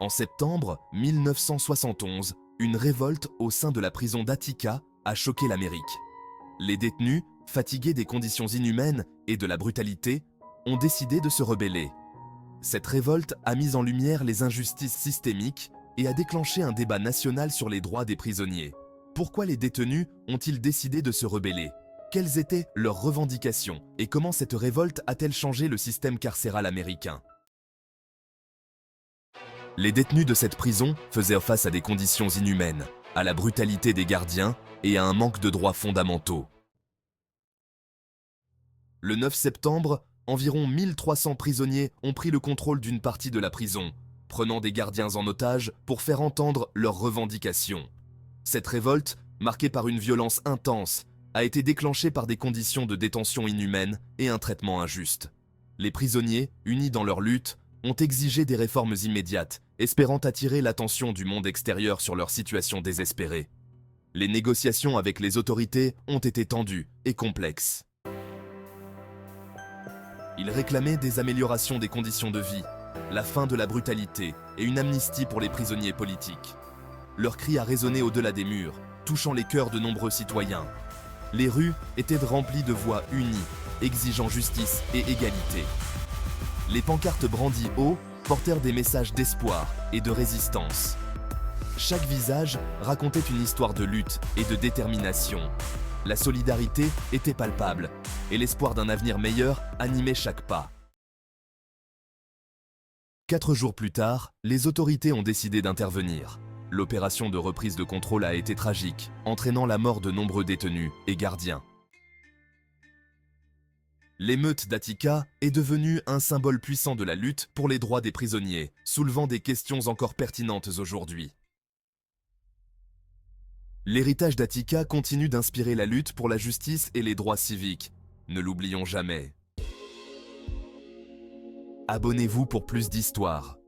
En septembre 1971, une révolte au sein de la prison d'Attica a choqué l'Amérique. Les détenus, fatigués des conditions inhumaines et de la brutalité, ont décidé de se rebeller. Cette révolte a mis en lumière les injustices systémiques et a déclenché un débat national sur les droits des prisonniers. Pourquoi les détenus ont-ils décidé de se rebeller? Quelles étaient leurs revendications et comment cette révolte a-t-elle changé le système carcéral américain? Les détenus de cette prison faisaient face à des conditions inhumaines, à la brutalité des gardiens et à un manque de droits fondamentaux. Le 9 septembre, environ 1300 prisonniers ont pris le contrôle d'une partie de la prison, prenant des gardiens en otage pour faire entendre leurs revendications. Cette révolte, marquée par une violence intense, a été déclenchée par des conditions de détention inhumaines et un traitement injuste. Les prisonniers, unis dans leur lutte, ont exigé des réformes immédiates, espérant attirer l'attention du monde extérieur sur leur situation désespérée. Les négociations avec les autorités ont été tendues et complexes. Ils réclamaient des améliorations des conditions de vie, la fin de la brutalité et une amnistie pour les prisonniers politiques. Leur cri a résonné au-delà des murs, touchant les cœurs de nombreux citoyens. Les rues étaient remplies de voix unies, exigeant justice et égalité. Les pancartes brandies haut portèrent des messages d'espoir et de résistance. Chaque visage racontait une histoire de lutte et de détermination. La solidarité était palpable et l'espoir d'un avenir meilleur animait chaque pas. 4 jours plus tard, les autorités ont décidé d'intervenir. L'opération de reprise de contrôle a été tragique, entraînant la mort de nombreux détenus et gardiens. L'émeute d'Attica est devenue un symbole puissant de la lutte pour les droits des prisonniers, soulevant des questions encore pertinentes aujourd'hui. L'héritage d'Attica continue d'inspirer la lutte pour la justice et les droits civiques. Ne l'oublions jamais. Abonnez-vous pour plus d'histoires.